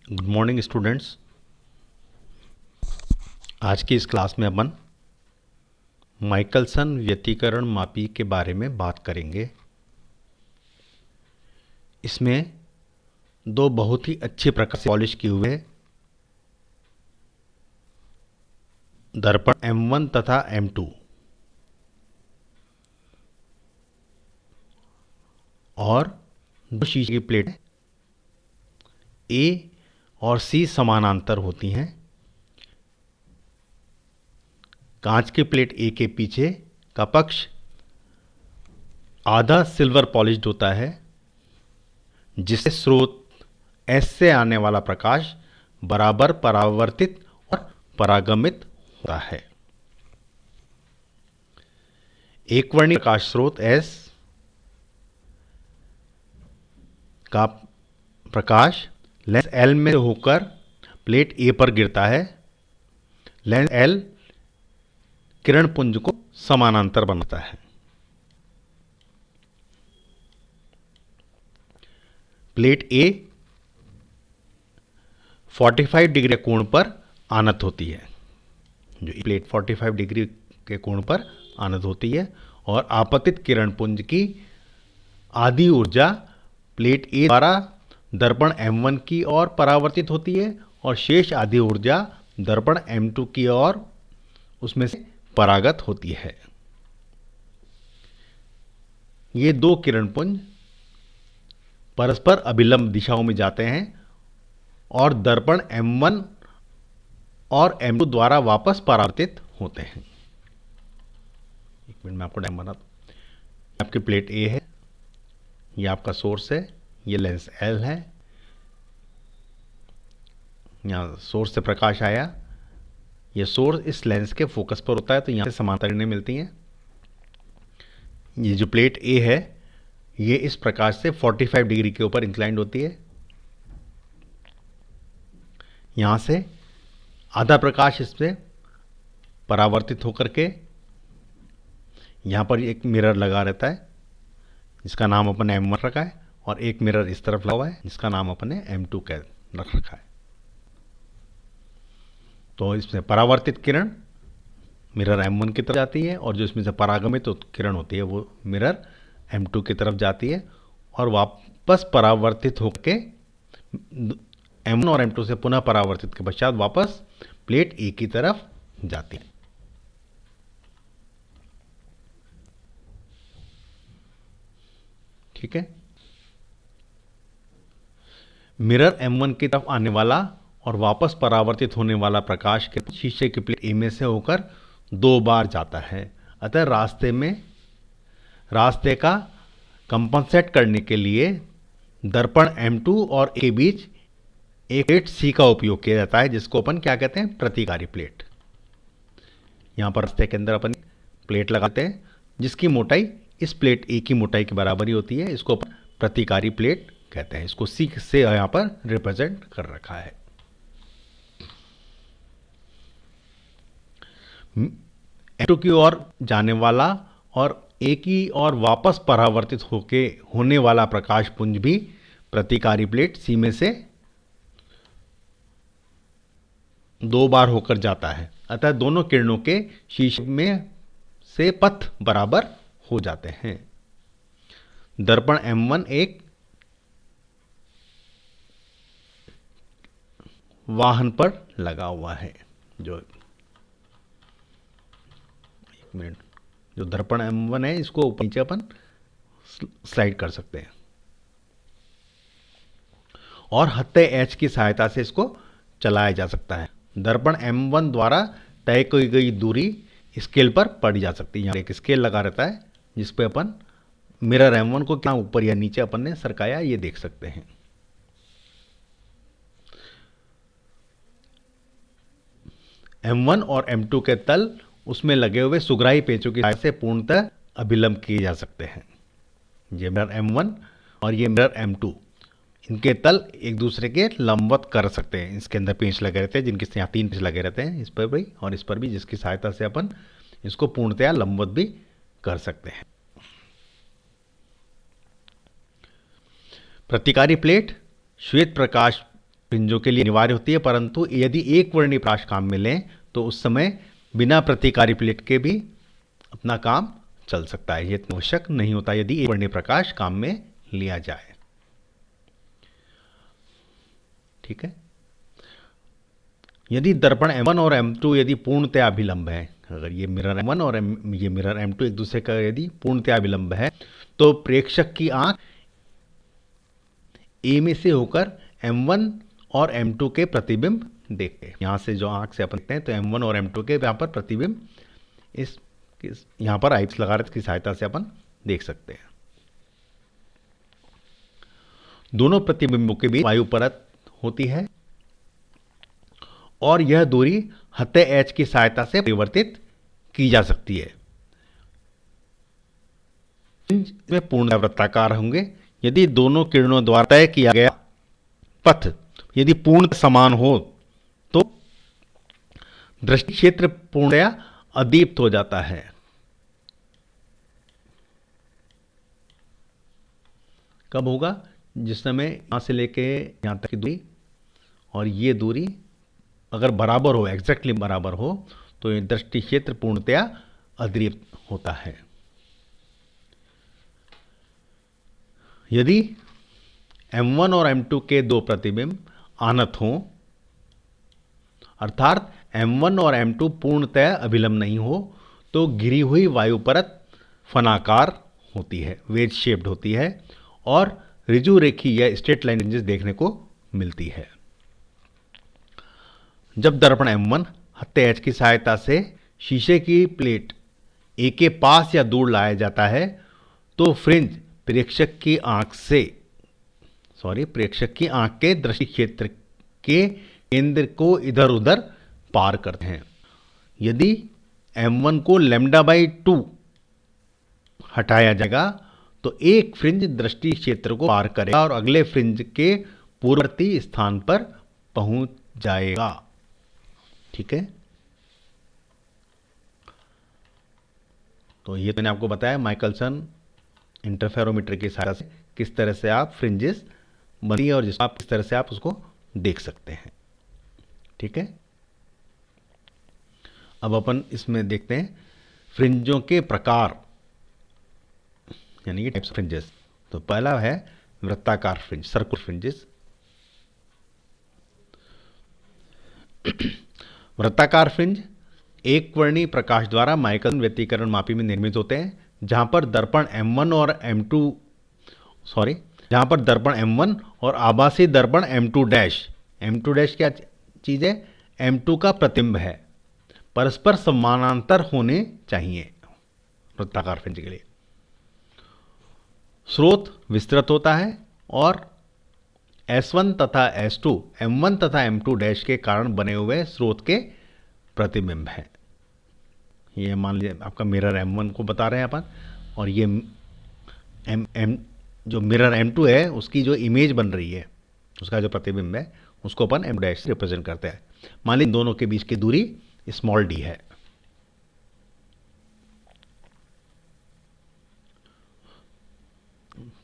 Good morning students. आज की इस क्लास में अपन माइकलसन व्यतिकरण मापी के बारे में बात करेंगे। इसमें दो बहुत ही अच्छे प्रकार से पॉलिश किए हुए दर्पण M1 तथा M2 और दो शीशे की प्लेट A और C समानांतर होती हैं। कांच की प्लेट A के पीछे का पक्ष आधा सिल्वर पॉलिश्ड होता है, जिससे स्रोत S से आने वाला प्रकाश बराबर परावर्तित और परागमित होता है। एकवर्णी प्रकाश स्रोत S का प्रकाश लेंस L में होकर प्लेट A पर गिरता है। लेंस L किरण पुंज को समानांतर बनाता है। प्लेट A 45 डिग्री कोण पर आनत होती है। जो प्लेट 45 डिग्री के कोण पर आनत होती है और आपतित किरण पुंज की आधी ऊर्जा प्लेट A द्वारा दर्पण M1 की ओर परावर्तित होती है और शेष आधी ऊर्जा दर्पण M2 की ओर उसमें से परागत होती है। ये दो किरण पुंज परस्पर अभिलंब दिशाओं में जाते हैं और दर्पण M1 और M2 द्वारा वापस परावर्तित होते हैं। एक मिनट में आपको डायग्राम बना दूं। आपकी प्लेट A है, ये आपका सोर्स है, ये लेंस L है। यहाँ सोर्स से प्रकाश आया, ये सोर्स इस लेंस के फोकस पर होता है, तो यहाँ से समांतर किरणें मिलती हैं। ये जो प्लेट A है, ये इस प्रकाश से 45 डिग्री के ऊपर इंक्लाइंड होती है। यहाँ से आधा प्रकाश इससे परावर्तित होकर के यहाँ पर एक मिरर लगा रहता है, जिसका नाम अपन ने M1 रखा है, और एक मिरर इस तरफ लगा हुआ है, जिसका नाम अपन ने M2 रख रखा है। तो इसमें परावर्तित किरण मिरर M1 की तरफ जाती है और जो इसमें से परागमित किरण होती है वो मिरर M2 की तरफ जाती है और वापस परावर्तित होकर M1 और M2 से पुनः परावर्तित के पश्चात वापस प्लेट A की तरफ जाती है। ठीक है। मिरर M1 की तरफ आने वाला और वापस परावर्तित होने वाला प्रकाश के शीशे की प्लेट A में से होकर दो बार जाता है। अतः रास्ते का कंपनसेट करने के लिए दर्पण M2 और A के बीच एक प्लेट C का उपयोग किया जाता है, जिसको अपन क्या कहते हैं, प्रतिकारी प्लेट। यहाँ पर रास्ते के अंदर अपन प्लेट लगाते हैं जिसकी मोटाई इस प्लेट A की मोटाई के बराबर ही होती है। इसको अपन प्रतिकारी प्लेट कहते हैं। इसको C से यहाँ पर रिप्रेजेंट कर रखा है। M2 की ओर जाने वाला और A की ओर वापस परावर्तित होने वाला प्रकाश पुंज भी प्रतिकारी प्लेट C में से दो बार होकर जाता है। अतः दोनों किरणों के शीशे में से पथ बराबर हो जाते हैं। दर्पण M1 एक वाहन पर लगा हुआ है। जो दर्पण M1 है, इसको ऊपर नीचे अपन स्लाइड कर सकते हैं और हत्थे H की सहायता से इसको चलाया जा सकता है। दर्पण M1 द्वारा तय की गई दूरी स्केल पर पढ़ी जा सकती है। यहाँ एक स्केल लगा रहता है जिस पे अपन मिरर M1 को क्या ऊपर या नीचे अपन ने सरकाया ये देख सकते हैं। M1 और M2 के तल उसमें लगे हुए सुगराही पेंचों की सहायता से पूर्णतः अभिलंब किए जा सकते हैं। ये मिरर M1 और ये मिरर M2, इनके तल एक दूसरे के लंबवत कर सकते हैं। इसके अंदर पेंच लगे रहते हैं, जिनके यहाँ 3 पेंच लगे रहते हैं, इस पर भी और इस पर भी, जिसकी सहायता से अपन इसको पूर्णतया लंबवत भी कर सकते हैं। प्रतिकारी प्लेट श्वेत प्रकाश फ्रिंजों के लिए अनिवार्य होती है, परंतु यदि एक वर्णी प्रकाश काम में लें तो उस समय बिना प्रतिकारी प्लेट के भी अपना काम चल सकता है। यह आवश्यक नहीं होता यदि एक वर्णी प्रकाश काम में लिया जाए। ठीक है। यदि दर्पण M1 और M2 यदि पूर्णतया अभिलंब है, अगर ये मिरर M1 और ये मिरर M2 एक दूसरे का यदि पूर्णतया अभिलंब है, तो प्रेक्षक की आंख A में से होकर M1 और M2 के प्रतिबिंब देखते। यहां से जो आंख से अपन देखते हैं तो M1 और M2 के यहाँ पर प्रतिबिंब इस यहां पर आइप्स लगा की सहायता से अपन देख सकते हैं। दोनों प्रतिबिंबों के बीच वायु परत होती है और यह दूरी हत्ते h की सहायता से परिवर्तित की जा सकती है। फ्रिंज में पूर्ण वृत्ताकार होंगे यदि दोनों किरणों द्वारा तय किया गया पथ यदि पूर्ण समान हो तो दृष्टि क्षेत्र पूर्णतया अदीप्त हो जाता है। कब होगा? जिस समय यहां से लेके यहां तक की दूरी और ये दूरी अगर बराबर हो, एग्जैक्टली बराबर हो, तो ये दृष्टि क्षेत्र पूर्णतया अदीप्त होता है। यदि M1 और M2 के दो प्रतिबिंब आनत हों, अर्थात M1 और M2 पूर्णतया अभिलंब नहीं हो, तो घिरी हुई वायु परत फनाकार होती है, वेज शेप्ड होती है और ऋजु रेखी या स्ट्रेट लाइन फ्रिंजेस देखने को मिलती है। जब दर्पण M1 हत्ते h की सहायता से शीशे की प्लेट A के पास या दूर लाया जाता है तो फ्रिंज प्रेक्षक की आंख के दृष्टि क्षेत्र के केंद्र को इधर उधर पार करते हैं। यदि M1 को λ/2 हटाया जाएगा तो एक फ्रिंज दृष्टि क्षेत्र को पार करेगा और अगले फ्रिंज के पूर्ववर्ती स्थान पर पहुंच जाएगा। ठीक है। तो ये मैंने आपको बताया माइकलसन इंटरफेरोमीटर की सहायता से किस तरह से आप फ्रिंजेस बनती है और जिसको आप किस तरह से आप उसको देख सकते हैं। ठीक है। अब अपन इसमें देखते हैं फ्रिंजों के प्रकार, यानी कि टाइप्स ऑफ फ्रिंजेस। तो पहला है वृत्ताकार फ्रिंज, सर्कुलर फ्रिंजेस। वृत्ताकार फ्रिंज एक वर्णी प्रकाश द्वारा माइकलसन व्यतिकरण मापी में निर्मित होते हैं, जहां पर दर्पण M1 और आभासी दर्पण M2 क्या चीज है? M2 का प्रतिबिंब है, परस्पर समानांतर होने चाहिए वृत्ताकार फ्रिंज के लिए। स्रोत विस्तृत होता है और S1 तथा S2 M1 तथा M2 के कारण बने हुए स्रोत के प्रतिबिंब है। ये मान लीजिए आपका मिरर M1 को बता रहे हैं अपन, और ये जो मिरर M2 है उसकी जो इमेज बन रही है, उसका जो प्रतिबिंब है, उसको अपन M' से रिप्रेजेंट करते हैं। मान लीजिए दोनों के बीच की दूरी स्मॉल d है।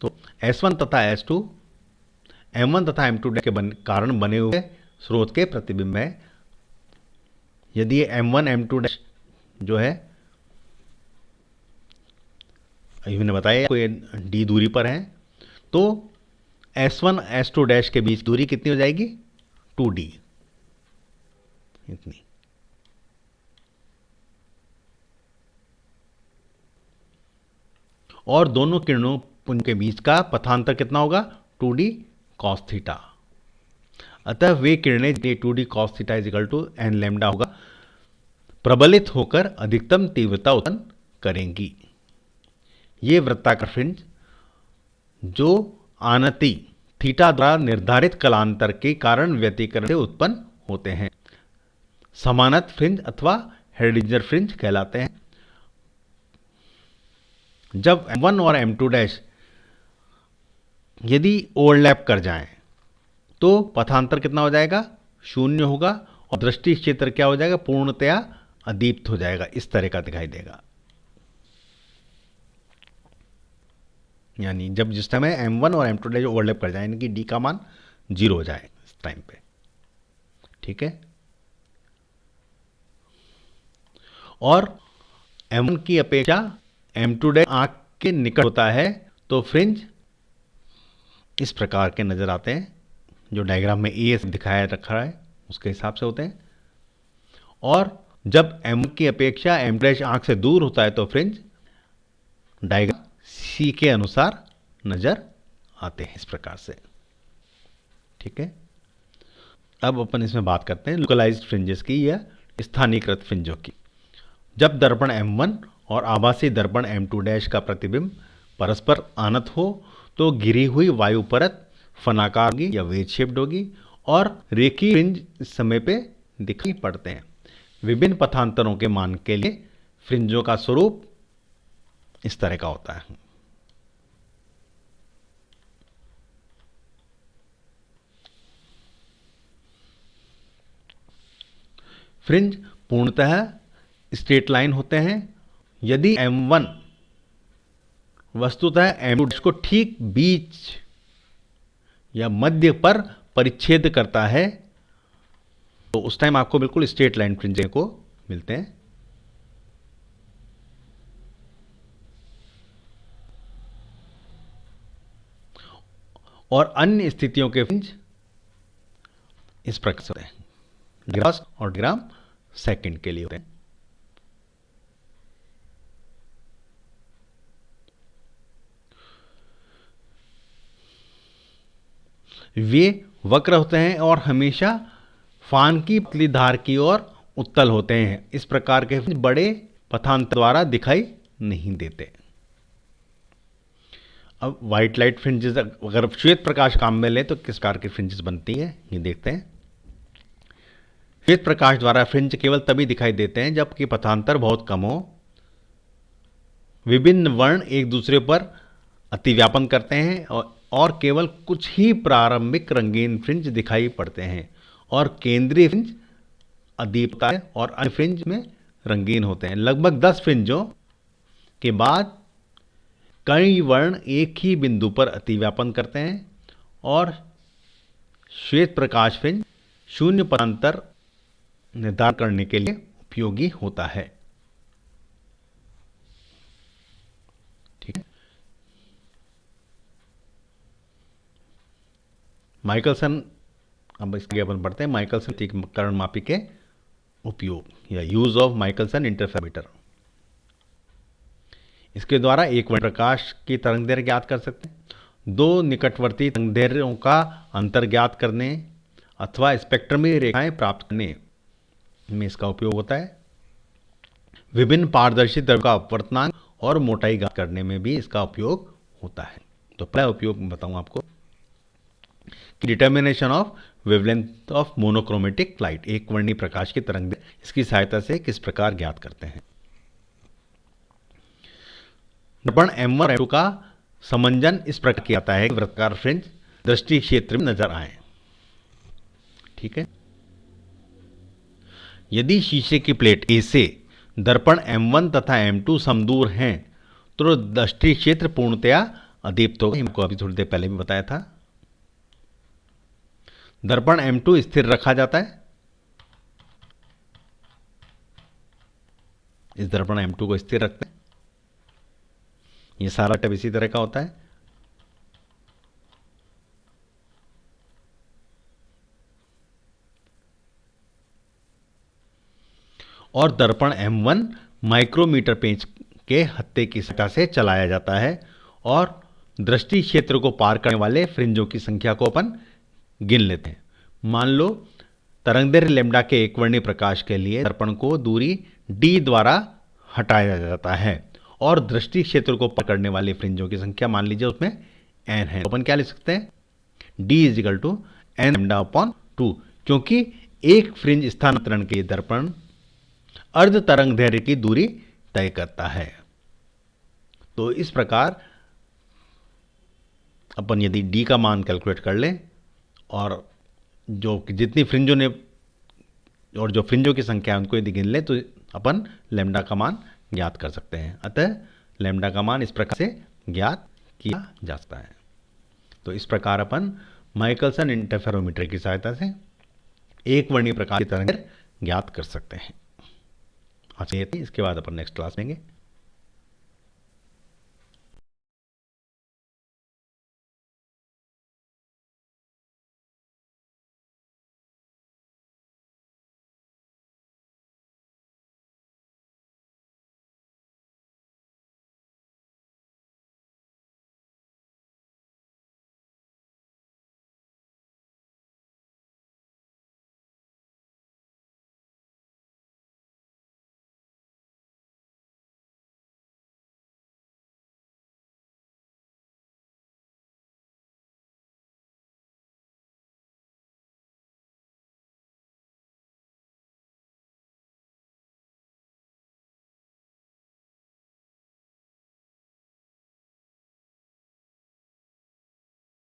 तो S1 तथा S2 M1 तथा M2 के कारण बने हुए स्रोत के प्रतिबिंब है। यदि M1 M2 जो है, अभी मैंने बताया कोई d दूरी पर है, तो S1 S2 के बीच दूरी कितनी हो जाएगी? 2d, इतनी। और दोनों किरणों पुंज के बीच का पथांतर कितना होगा? 2d cos theta. अतः वे किरणें 2d cos theta = n lambda होगा, प्रबलित होकर अधिकतम तीव्रता उत्पन्न करेंगी। ये वृत्ताकार फ्रिंज जो आनति थीटा द्वारा निर्धारित कलांतर के कारण व्यतिकरण से उत्पन्न होते हैं, समानत फ्रिंज अथवा हेडिंजर फ्रिंज कहलाते हैं। जब M1 और M2 यदि ओवरलैप कर जाएं तो पथांतर कितना हो जाएगा? 0 होगा और दृष्टि क्षेत्र क्या हो जाएगा? पूर्णतया अदीप्त हो जाएगा, इस तरह का दिखाई देगा। यानी जब जिस समय M1 और M2 ओवरलैप कर जाए, यानी कि d का मान 0 हो जाए, टाइम पे। ठीक है, और M1 की अपेक्षा M2' आंख के निकट होता है तो फ्रिंज इस प्रकार के नजर आते हैं, जो डायग्राम में ए दिखाया रखा है उसके हिसाब से होते हैं। और जब M1 की अपेक्षा M' आंख से दूर होता है तो फ्रिंज डायग्राम सी के अनुसार नजर आते हैं इस प्रकार से। ठीक है, अब अपन इसमें बात करते हैं लोकलाइज्ड फ्रिंजेस की या स्थानीयकृत फ्रिंजों की। जब दर्पण M1 और आभासी दर्पण M2' का प्रतिबिंब परस्पर आनत हो तो गिरी हुई वायु परत फनाकार होगी या वेज शेप्ड होगी और रेखीय फ्रिंज इस समय पे दिखाई पड़ते हैं। विभिन्न पथांतरों के मान के लिए फ्रिंजों का स्वरूप इस तरह का होता है। फ्रिंज पूर्णतः स्ट्रेट लाइन होते हैं। यदि M1 वस्तुतः M2 को ठीक बीच या मध्य पर परिच्छेद करता है तो उस टाइम आपको बिल्कुल स्ट्रेट लाइन फ्रिंज को मिलते हैं। और अन्य स्थितियों के फ्रिंज इस प्रकार से होते हैं, ग्रास और ग्राम सेकंड के लिए होते हैं। वे वक्र होते हैं और हमेशा फान की पतली धार की ओर उत्तल होते हैं। इस प्रकार के फ्रिंज बड़े पथांतर द्वारा दिखाई नहीं देते। अब व्हाइट लाइट फ्रिंजेस अगर श्वेत प्रकाश काम में ले तो किस प्रकार की फ्रिंजेस बनती है ये देखते हैं। श्वेत प्रकाश द्वारा फ्रिंज केवल तभी दिखाई देते हैं जबकि पथांतर बहुत कम हो, विभिन्न वर्ण एक दूसरे पर अतिव्यापन करते हैं और केवल कुछ ही प्रारंभिक रंगीन फ्रिंज दिखाई पड़ते हैं और केंद्रीय फ्रिंज अदीपता है और अन्य फ्रिंज में रंगीन होते हैं। लगभग 10 फ्रिंजों के बाद कई वर्ण एक ही बिंदु पर अतिव्यापन करते हैं और श्वेत प्रकाश फ्रिंज शून्य पथांतर निर्धारण करने के लिए उपयोगी होता है। ठीक है, माइकलसन, अब इसके अपन पढ़ते हैं माइकलसन तीक्ष्णकरण मापी के उपयोग या यूज ऑफ माइकलसन इंटरफेरोमीटर। इसके द्वारा एक वर्ण प्रकाश की तरंगदैर्घ्य ज्ञात कर सकते हैं, दो निकटवर्ती तरंगदैर्घ्यों का अंतर ज्ञात करने अथवा स्पेक्ट्रमी रेखाएं प्राप्त करने में इसका उपयोग होता है। विभिन्न पारदर्शी द्रव्य का अपवर्तनांक और मोटाई ज्ञात करने में भी इसका उपयोग होता है। तो पहला उपयोग बताऊं आपको कि determination of wavelength of monochromatic light, एक वर्णीय प्रकाश की तरंगदैर्घ्य, इसकी सहायता से किस प्रकार ज्ञात करते हैं। दर्पण M1 और M2 का समंजन इस प्रकार किया जाता है कि वृत्ताकार फ्रिंज दृष्टि क्षेत्र में नजर आए। ठीक है, यदि शीशे की प्लेट A से दर्पण M1 तथा M2 समदूर हैं तो दृष्टि क्षेत्र पूर्णतया अदीप्त होगा। हमको अभी थोड़ी देर पहले भी बताया था। दर्पण M2 स्थिर रखा जाता है, इस दर्पण M2 को स्थिर रखते हैं। ये सारा टब इसी तरह का होता है। और दर्पण M1 माइक्रोमीटर पेंच के हत्थे की सहायता से चलाया जाता है और दृष्टि क्षेत्र को पार करने वाले फ्रिंजों की संख्या को अपन गिन लेते हैं। मान लो तरंगदैर्घ्य लैम्ब्डा के एक वर्णीय प्रकाश के लिए दर्पण को दूरी d द्वारा हटाया जाता है और दृष्टि क्षेत्र को पार करने वाले फ्रिंजों की संख्या मान लीजिए उसमें n है। अपन क्या लिख सकते हैं, d = n λ/2, क्योंकि एक फ्रिंज स्थानांतरण के दर्पण अर्ध तरंगदैर्घ्य की दूरी तय करता है। तो इस प्रकार अपन यदि d का मान कैलकुलेट कर लें और जो जितनी फ्रिंजों ने और जो फ्रिंजों की संख्या है उनको यदि गिन लें तो अपन लैम्ब्डा का मान ज्ञात कर सकते हैं। अतः लैम्ब्डा का मान इस प्रकार से ज्ञात किया जा सकता है। तो इस प्रकार अपन माइकलसन इंटरफेरोमीटर की सहायता से एक वर्णीय प्रकाश की तरंगें ज्ञात कर सकते हैं। अच्छा, ये थी। इसके बाद अपन नेक्स्ट क्लास लेंगे।